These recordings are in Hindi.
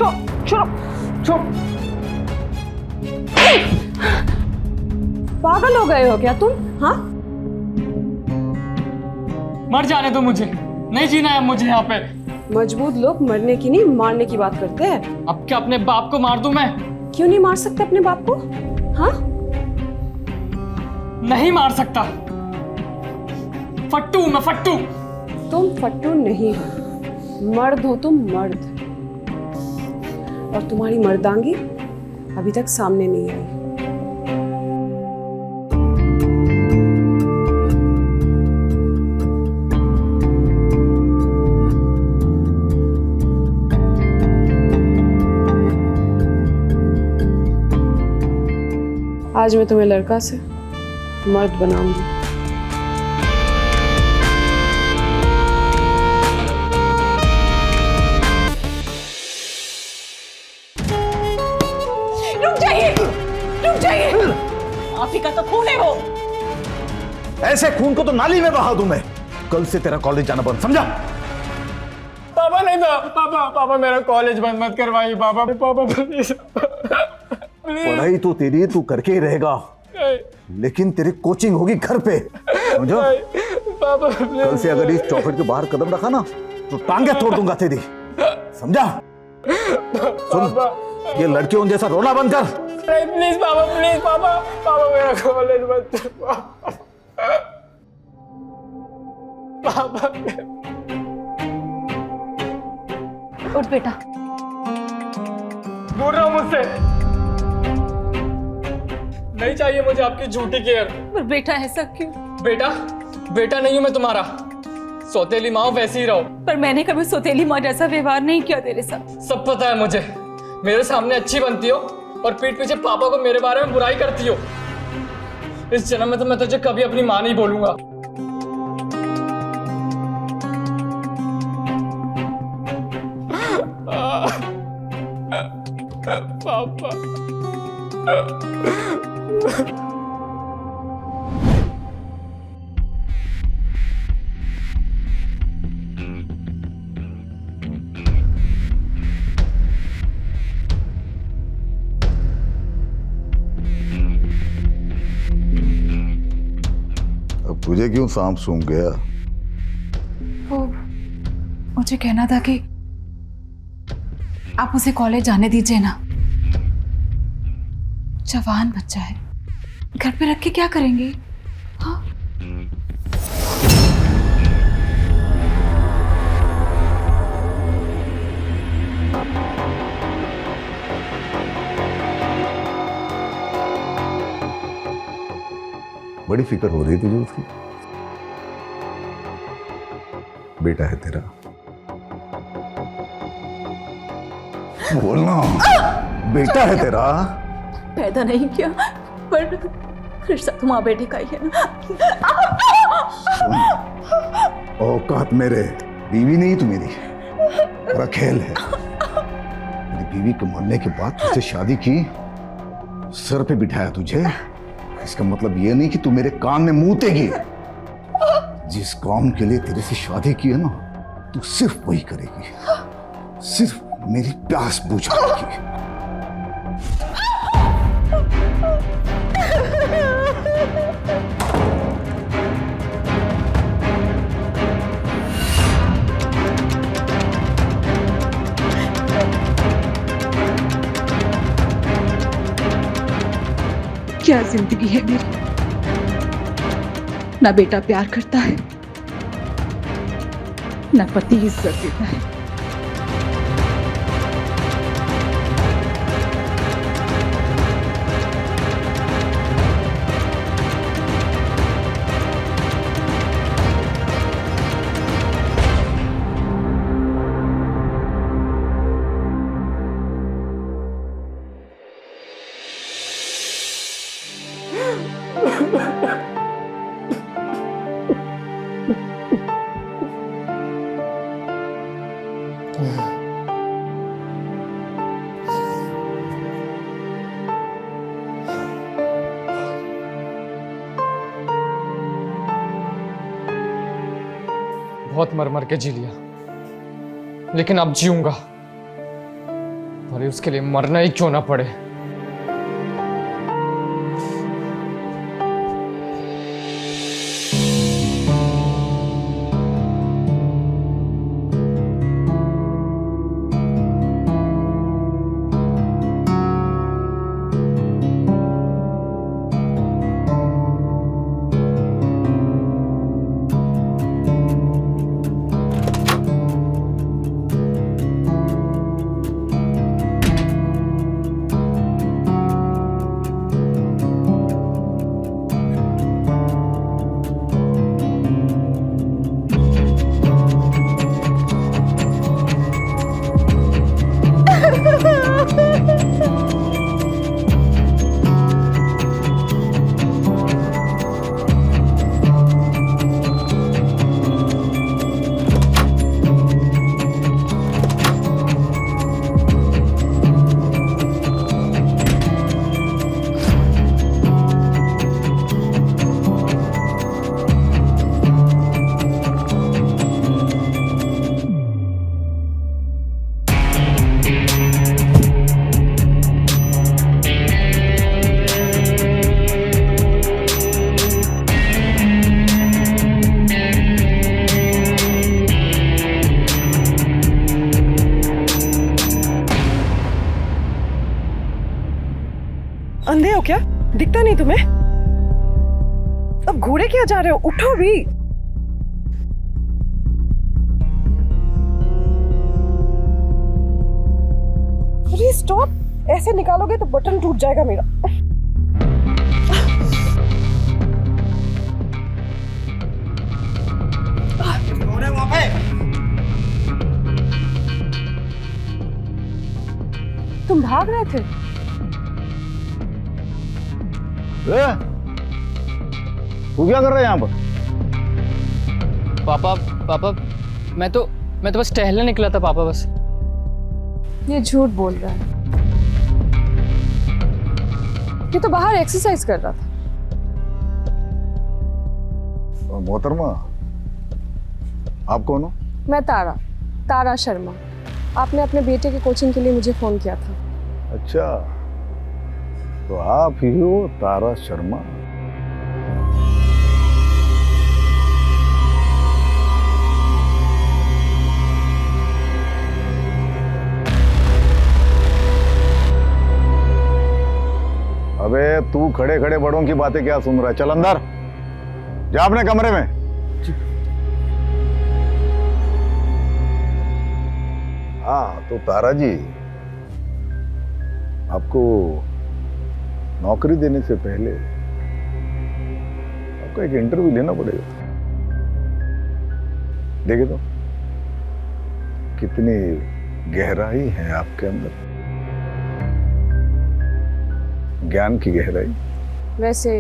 चुप। पागल हो गए हो क्या तुम? हाँ, मर जाने दो मुझे, नहीं जीना है मुझे यहाँ पे। मजबूत लोग मरने की नहीं मारने की बात करते हैं। अब क्या अपने बाप को मार दूं मैं? क्यों नहीं मार सकते अपने बाप को? हाँ, नहीं मार सकता, फट्टू मैं फट्टू। तुम फट्टू नहीं हो, मर्द हो तुम, मर्द। और तुम्हारी मर्दांगी अभी तक सामने नहीं आई। आज मैं तुम्हें लड़का से मर्द बनाऊंगी। रुक जाइए, आप ही का तो खून है वो। ऐसे खून को तो नाली में बहा दूं मैं। कल से तेरा कॉलेज जाना बंद, समझा? पापा नहीं था, पापा मेरा कॉलेज बंद मत करवाइए पापा प्लीज। पढ़ाई तो तेरी तू करके ही रहेगा, लेकिन तेरी कोचिंग होगी घर पे, समझो? पापा कल से अगर इस चौखट के बाहर कदम रखा ना तो टांगे तोड़ दूंगा तेरी, समझा? सुन, ये लड़कियों जैसा रोना बंद कर। प्लीज पापा मेरा कॉलेज मत पापा। उठ बेटा। दूर रहो मुझसे, नहीं चाहिए मुझे आपकी झूठी केयर। पर बेटा ऐसा क्यों? बेटा नहीं हूं मैं तुम्हारा, सौतेली माँ हो वैसे ही रहो। पर मैंने कभी सौतेली माँ जैसा व्यवहार नहीं किया तेरे साथ। सब पता है मुझे, मेरे सामने अच्छी बनती हो और पीठ पीछे पापा को मेरे बारे में बुराई करती हो। इस जन्म में तो मैं तुझे कभी अपनी माँ नहीं बोलूंगा। पापा अब तुझे क्यों सांप सूंघ गया? वो मुझे कहना था कि आप उसे कॉलेज जाने दीजिए ना। जवान बच्चा है, घर पे रख के क्या करेंगे? हाँ? बड़ी फिक्र हो रही तुझे उसकी। बेटा है तेरा, बोलना। बेटा है तेरा। पैदा नहीं किया पर रिश्ता तो माँ बेटे का ही है ना। औकात मेरे, बीवी नहीं तू मेरी, बड़ा खेल है। मेरी बीवी के मरने के बाद तुझसे शादी की, सर पे बिठाया तुझे। इसका मतलब ये नहीं कि तू मेरे कान में मूतेगी। जिस काम के लिए तेरे से शादी की है ना, तू सिर्फ वही करेगी, सिर्फ मेरी प्यास बुझाएगी। क्या जिंदगी है मेरी, ना बेटा प्यार करता है, ना पति इज्जत देता है। बहुत मर मर के जी लिया, लेकिन अब जीऊंगा। भले उसके लिए मरना ही क्यों ना पड़े। अंधे हो क्या? दिखता नहीं तुम्हें? अब घूरे क्या जा रहे हो? उठो भी। अरे स्टॉप, ऐसे निकालोगे तो बटन टूट जाएगा मेरा। तुम भाग रहे थे? तू क्या कर रहा है यहाँ पर? पापा मैं तो बस टहलने निकला था पापा, बस। ये झूठ बोल रहा है। ये तो बाहर एक्सरसाइज कर रहा था। मोहतरमा, आप कौन हो? मैं तारा शर्मा। आपने अपने बेटे के कोचिंग के लिए मुझे फोन किया था। अच्छा, तो आप ही हो तारा शर्मा? अबे तू खड़े खड़े बड़ों की बातें क्या सुन रहा है? चल अंदर जा अपने कमरे में। हाँ तो तारा जी, आपको नौकरी देने से पहले आपको एक इंटरव्यू लेना पड़ेगा। देखे तो कितनी गहराई है आपके अंदर, ज्ञान की गहराई। वैसे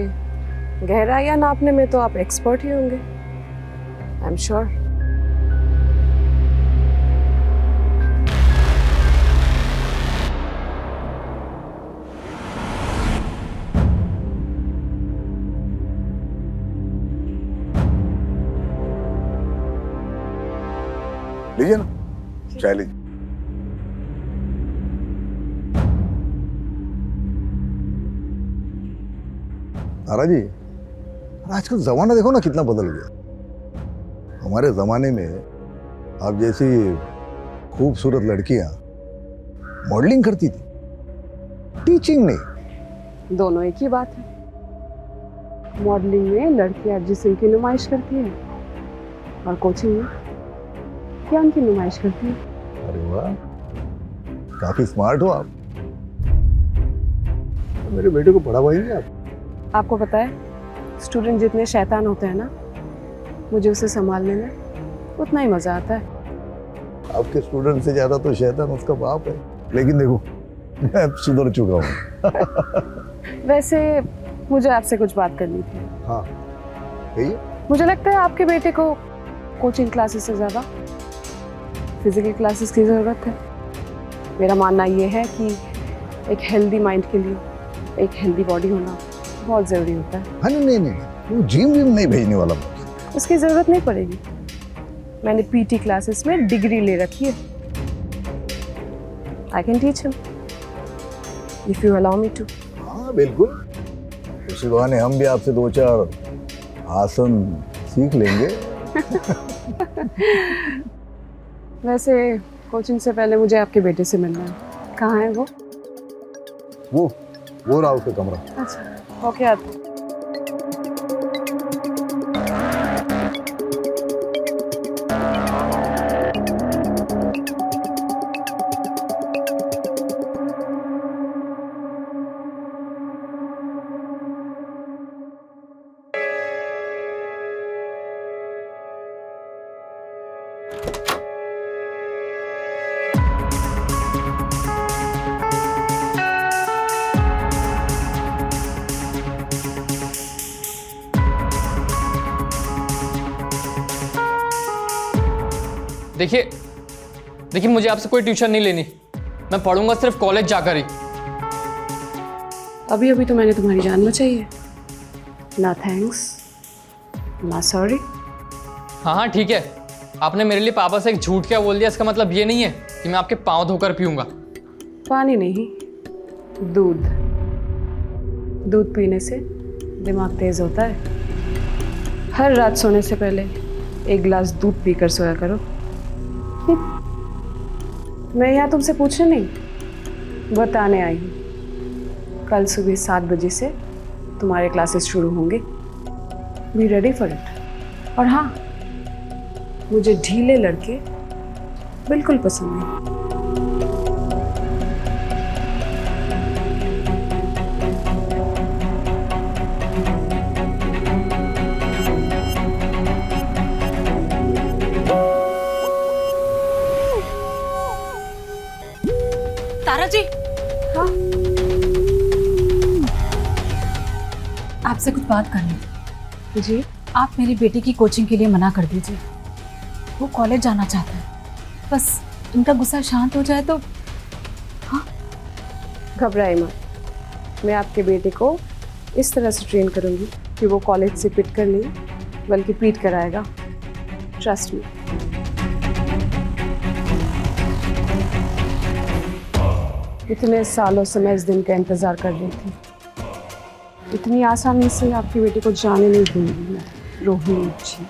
गहराइयां नापने में तो आप एक्सपर्ट ही होंगे, आई एम श्योर। लीजिए ना, चाय लीजिए। तारा जी, आजकल जमाना देखो ना कितना बदल गया। हमारे जमाने में आप जैसी खूबसूरत लड़कियां मॉडलिंग करती थी, टीचिंग नहीं। दोनों एक ही बात है। मॉडलिंग में लड़कियां जिस्म की नुमाइश करती हैं और कोचिंग में ज्ञान की नुमाइश करती है। अरे वाह, काफी स्मार्ट हो आप। मेरे बेटे को पढ़ावाएंगे आप? आपको पता है, स्टूडेंट जितने शैतान होते हैं ना, मुझे उसे संभालने में उतना ही मजा आता है। आपके स्टूडेंट से ज्यादा तो शैतान उसका बाप है। लेकिन देखो, मैं अब सुधर चुका हूँ। वैसे मुझे आपसे कुछ बात करनी थी। हाँ कहिए। मुझे लगता है आपके बेटे को कोचिंग क्लासेस से ज्यादा फिजिकल क्लासेस की जरूरत है। मेरा मानना ये है कि एक हेल्दी माइंड के लिए एक हेल्दी बॉडी होना बहुत जरूरी होता है। हाँ नहीं, वो जिम नहीं भेजने वाला। उसकी जरूरत नहीं पड़ेगी। मैंने पीटी क्लासेस में डिग्री ले रखी है। I can teach him if you allow me to. हाँ बिल्कुल, उसी बहाने हम भी आपसे 2-4 आसन सीख लेंगे। वैसे कोचिंग से पहले मुझे आपके बेटे से मिलना है। कहाँ है वो? वो रहा उसका कमरा। अच्छा, ओके आते। देखिए मुझे आपसे कोई ट्यूशन नहीं लेनी, मैं पढ़ूंगा सिर्फ कॉलेज जाकर ही। अभी अभी तो मैंने तुम्हारी जान बचाई है। ना थैंक्स, ना सॉरी। हाँ ठीक है, आपने मेरे लिए पापा से एक झूठ क्या बोल दिया, इसका मतलब ये नहीं है कि मैं आपके पाँव धोकर पीऊंगा। पानी नहीं, दूध। दूध पीने से दिमाग तेज होता है। हर रात सोने से पहले एक गिलास दूध पीकर सोया करो। मैं यहाँ तुमसे पूछने नहीं, बताने आई हूँ। कल सुबह 7 बजे से तुम्हारे क्लासेस शुरू होंगे। Be ready for it. और हाँ, मुझे ढीले लड़के बिल्कुल पसंद नहीं। तारा जी, हाँ, आपसे कुछ बात करनी थी। जी। आप मेरी बेटी की कोचिंग के लिए मना कर दीजिए। वो कॉलेज जाना चाहता है, बस उनका गुस्सा शांत हो जाए तो। हाँ, घबराए मत। मैं आपके बेटे को इस तरह से ट्रेन करूंगी कि वो कॉलेज से पिट कर नहीं बल्कि पीट कर आएगा। Trust me. इतने सालों से मैं इस दिन का इंतजार कर रही थी। इतनी आसानी से आपके बेटे को जाने नहीं दूंगी मैं, रोहिणी जी।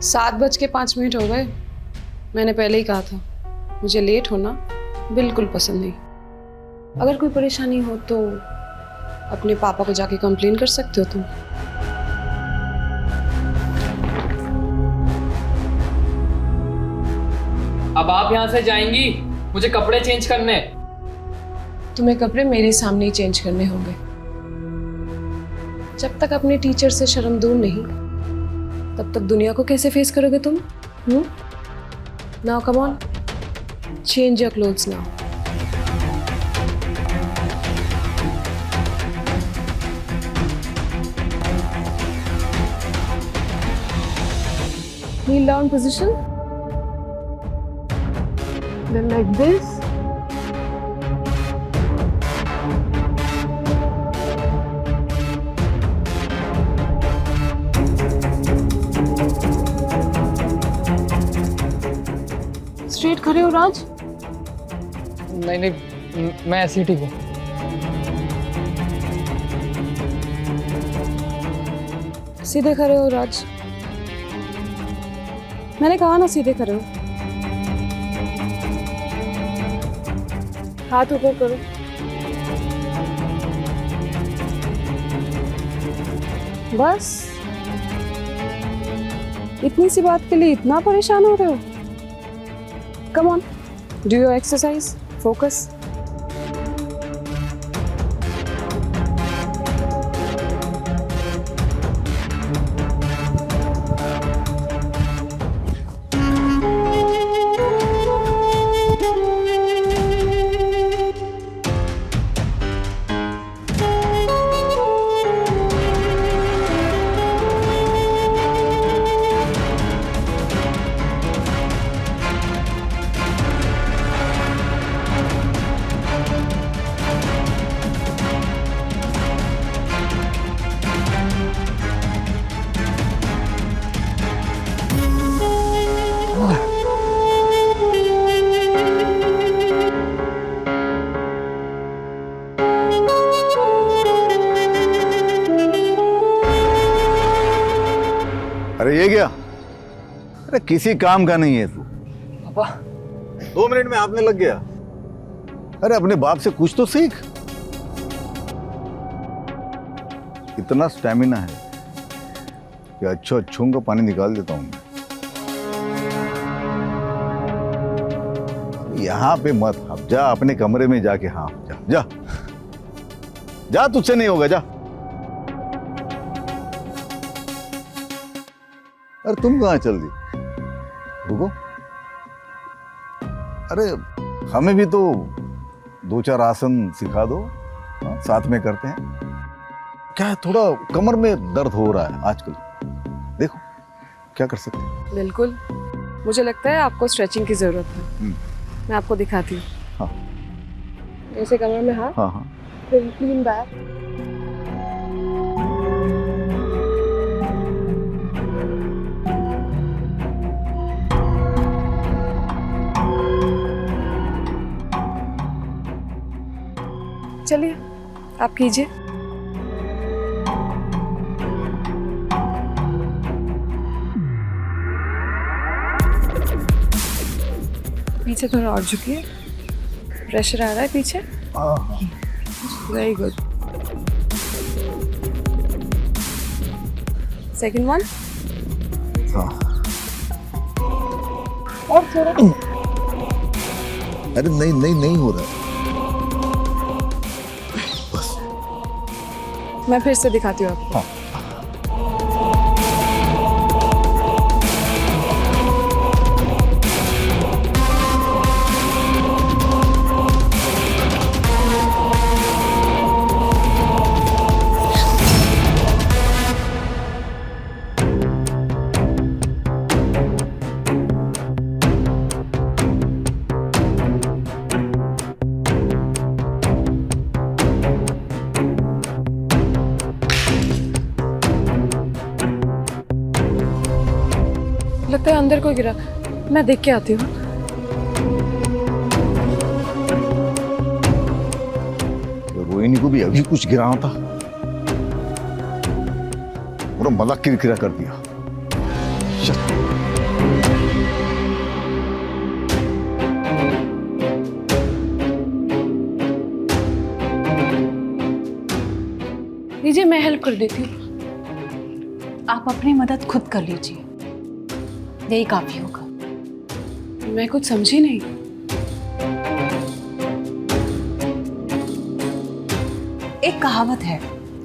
सात बज के 5 मिनट हो गए। मैंने पहले ही कहा था, मुझे लेट होना बिल्कुल पसंद नहीं। अगर कोई परेशानी हो तो अपने पापा को जाके कंप्लेन कर सकते हो तुम। अब आप यहाँ से जाएंगी, मुझे कपड़े चेंज करने हैं। तुम्हें कपड़े मेरे सामने ही चेंज करने होंगे। जब तक अपने टीचर से शर्म दूर नहीं, तब तक दुनिया को कैसे फेस करोगे तुम? Now come on, change your clothes now. Kneel down position. Then like this. Straight खड़े हो राज। नहीं, मैं ऐसे ही ठीक हूँ। सीधे खड़े हो राज। मैंने कहा ना सीधे खड़े हो। हाथ ऊपर करो। बस इतनी सी बात के लिए इतना परेशान हो रहे हो? Come on, do your exercise. Focus. ये क्या? अरे किसी काम का नहीं है तू। पापा 2 मिनट में आपने लग गया। अरे अपने बाप से कुछ तो सीख। इतना स्टैमिना है कि अच्छों का पानी निकाल देता हूं। यहां पे मत हाफ, जा अपने कमरे में जाके हाफ जा जा जा, तुझसे नहीं होगा, जा। अरे तुम कहां चल दी? रुको, अरे हमें भी तो 2-4 आसन सिखा दो। हाँ, साथ में करते हैं। क्या है, थोड़ा कमर में दर्द हो रहा है आजकल, देखो क्या कर सकते हैं। बिल्कुल, मुझे लगता है आपको स्ट्रेचिंग की जरूरत है। मैं आपको दिखाती हूँ। हाँ ऐसे कमर में हाथ, हाँ हाँ। फिर क्लीन बैक। चलिए आप कीजिए। पीछे थोड़ा और झुकिए, प्रेशर आ रहा है पीछे। Very good. Second one. हाँ। और थोड़ा। अरे नहीं हो रहा। बस मैं फिर से दिखाती हूँ आपको। हाँ। लगता है अंदर कोई गिरा, मैं देख के आती हूँ। रोहिणी को भी अभी कुछ गिराना था, पूरा मजाक किरकिरा कर दिया। लीजिए, मैं हेल्प कर देती हूँ। आप अपनी मदद खुद कर लीजिए, यही काफी होगा। मैं कुछ समझी नहीं। एक कहावत है,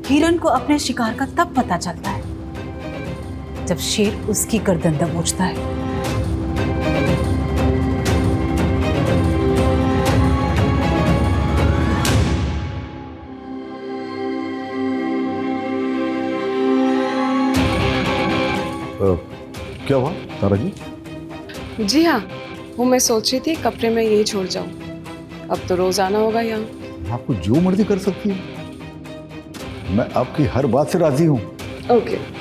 हिरन को अपने शिकार का तब पता चलता है जब शेर उसकी गर्दन दबोचता है। क्या हुआ तारा जी? जी हाँ, वो मैं सोच रही थी कपड़े में यही छोड़ जाऊं। अब तो रोज आना होगा यहाँ। आपको जो मर्जी कर सकती है, मैं आपकी हर बात से राजी हूँ। ओके।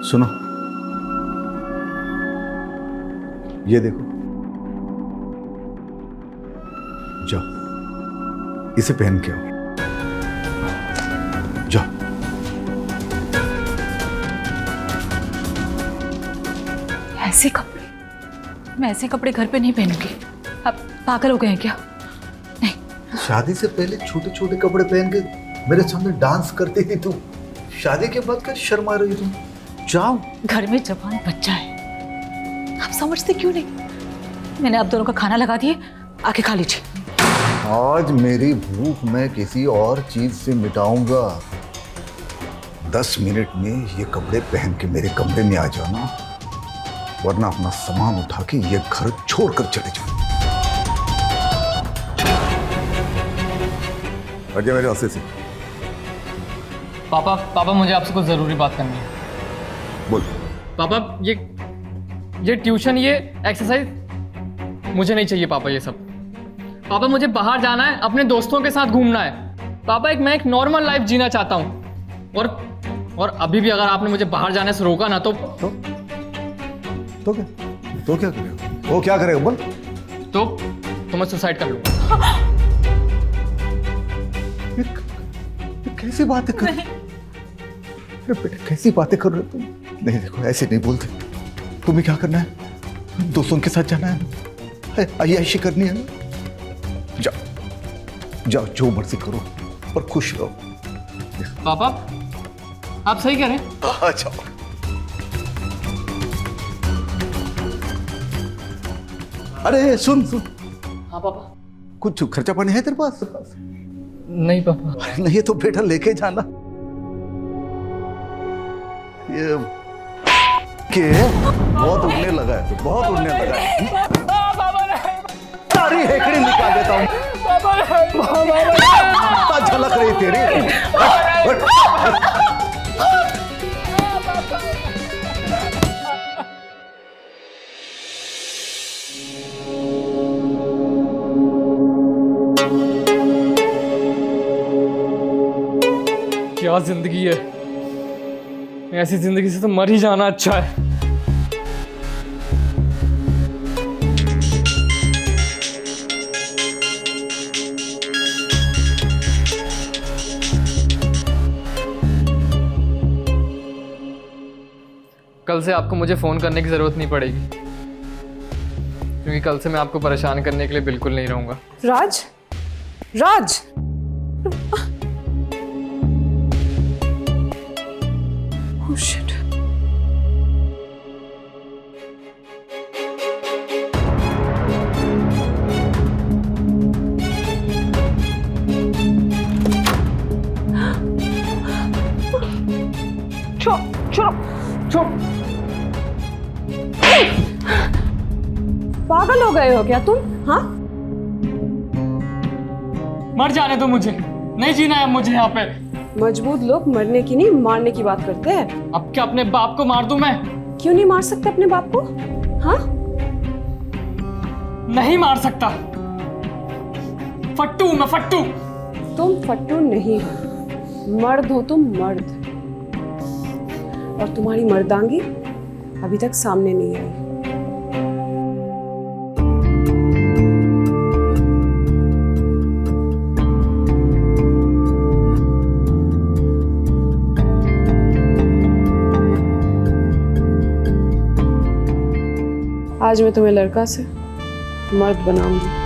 सुनो, ये देखो, जाओ इसे पहन के आओ। जाओ। ऐसे कपड़े, मैं ऐसे कपड़े घर पे नहीं पहनूंगी। आप पागल हो गए हैं क्या? नहीं। शादी से पहले छोटे छोटे कपड़े पहन के मेरे सामने डांस करती थी तू, शादी के बाद क्या शर्मा रही तुम? जाओ। घर में जवान बच्चा है, आप समझते क्यों नहीं? मैंने आप दोनों का खाना लगा दिए, आके खा लीजिए। आज मेरी भूख मैं किसी और चीज से मिटाऊंगा। 10 मिनट में ये कपड़े पहन के मेरे कमरे में आ जाना, वरना अपना सामान उठा के ये घर छोड़कर चले जाओ। हट जा मेरे रास्ते से। पापा पापा मुझे आपसे कुछ ज़रूरी बात करनी है। बोल। पापा ये ट्यूशन, ये एक्सरसाइज मुझे नहीं चाहिए पापा, ये सब। पापा मुझे बाहर जाना है, अपने दोस्तों के साथ घूमना है। पापा मैं एक नॉर्मल लाइफ जीना चाहता हूँ। और अभी भी अगर आपने मुझे बाहर जाने से रोका ना तो क्या? तो क्या करेगा? वो क्या करेगा बोल? तो मैं सुसाइड कर लूँगा। ये कैसी बातें कर रहे? अरे बेटा कैसी बातें कर रहे हो तुम? नहीं देखो ऐसे नहीं बोलते। तुम्हें क्या करना है? दोस्तों के साथ जाना है, अय्याशी करनी है ना? जाओ जाओ जो मर्जी करो और खुश रहो। पापा आप सही कह रहे हैं। जाओ। अरे सुन सुन, हाँ पापा। कुछ खर्चा पानी है तेरे पास? नहीं पापा। अरे नहीं तो बेटा लेके जाना। ये के बहुत उड़ने लगा है, तो बहुत उड़ने लगा है। सारी हेकड़ी निकाल देता हूँ। झलक रही तेरी। क्या जिंदगी है, ऐसी जिंदगी से तो मर ही जाना अच्छा है। कल से आपको मुझे फोन करने की जरूरत नहीं पड़ेगी, क्योंकि कल से मैं आपको परेशान करने के लिए बिल्कुल नहीं रहूंगा। राज, राज, oh shit. पागल हो गए हो क्या तुम? हाँ, मर जाने दो मुझे, नहीं जीना है मुझे यहाँ पे। मजबूत लोग मरने की नहीं मारने की बात करते हैं। अब क्या अपने बाप को मार दूं मैं? क्यों नहीं मार सकते अपने बाप को? हाँ, नहीं मार सकता, फट्टू हूं मैं, फट्टू। तुम फट्टू नहीं हो, मर्द हो तुम, मर्द। और तुम्हारी मर्दांगी अभी तक सामने नहीं आई। आज मैं तुम्हें लड़का से मर्द बनाऊंगी।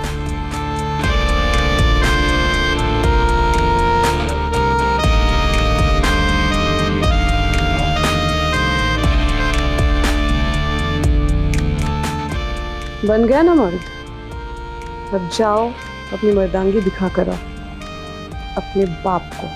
बन गया ना मर्द? अब जाओ अपनी मर्दांगी दिखा कर आओ अपने बाप को।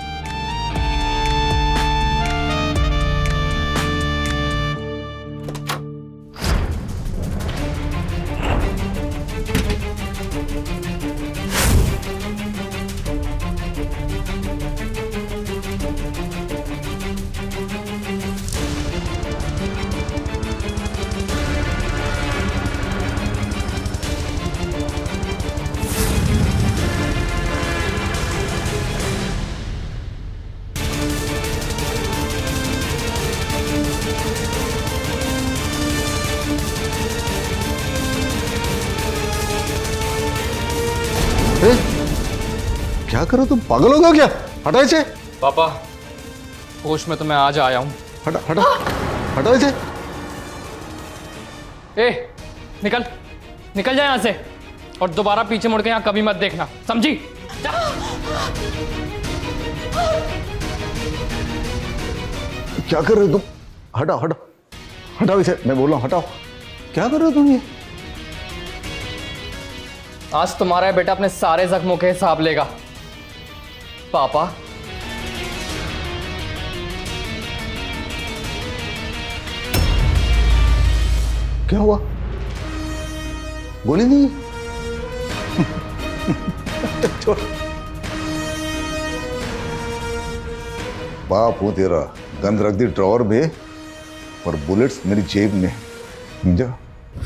क्या करो तुम? पागल हो गए क्या? हटा इसे। पापा होश में तो मैं आज आया हूँ। हटा हटा हटा इसे। ए निकल निकल जाए यहाँ से, और दोबारा पीछे मुड़ के यहाँ कभी मत देखना, समझी? क्या कर रहे हो तुम? हटाओ हटाओ हटाओ इसे, मैं बोल रहा हूँ हटाओ। क्या कर रहे हो तुम ये? आज तुम्हारा बेटा अपने सारे जख्मों के हिसाब लेगा पापा। क्या हुआ? गोली नहीं? छोड़। बाप हो तेरा, गन रख दी ड्रॉवर में और बुलेट्स मेरी जेब में। समझा?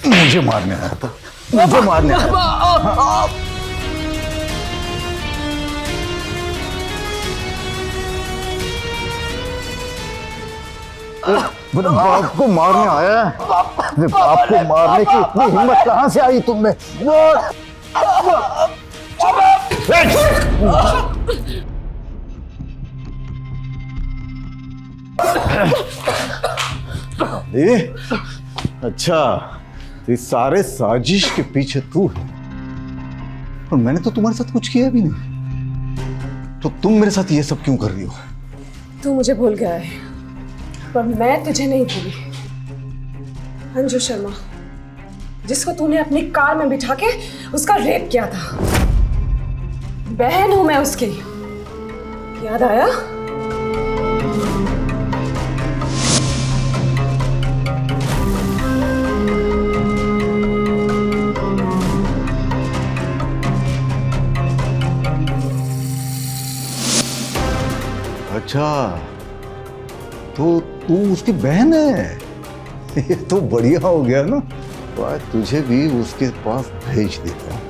मुझे मारने आया था, मुझे मारने आया था। मेरे बाप को मारने आया है? मेरे बाप को मारने की इतनी हिम्मत कहां से आई तुम में? ए, अच्छा, तो इस सारे साजिश के पीछे तू है और मैंने तो तुम्हारे साथ कुछ किया भी नहीं, तो तुम मेरे साथ ये सब क्यों कर रही हो? तू मुझे भूल गया है पर मैं तुझे नहीं भूली। अंजू शर्मा, जिसको तूने अपनी कार में बिठा के उसका रेप किया था, बहन हूं मैं उसकी। याद आया? अच्छा, तो तू उसकी बहन है? ये तो बढ़िया हो गया ना, तो आज तुझे भी उसके पास भेज देता हूं।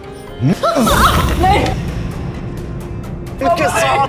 नहीं, के साथ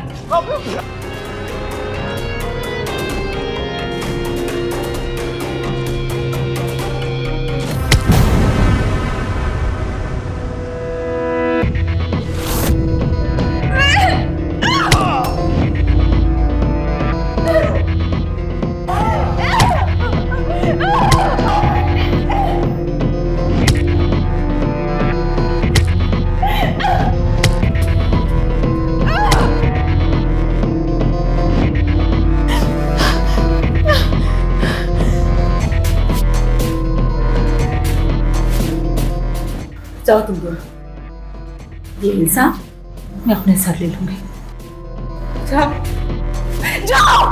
जाओ तुम दोनों, ये इल्जाम मैं अपने सर ले लूंगी। जाओ, जाओ।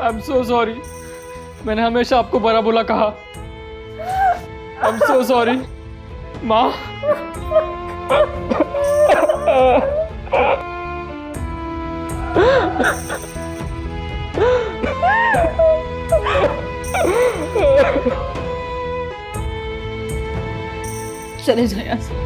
आई एम सो सॉरी, मैंने हमेशा आपको बुरा बुला कहा। आई एम सो सॉरी माँ। चले जाओ यहाँ से।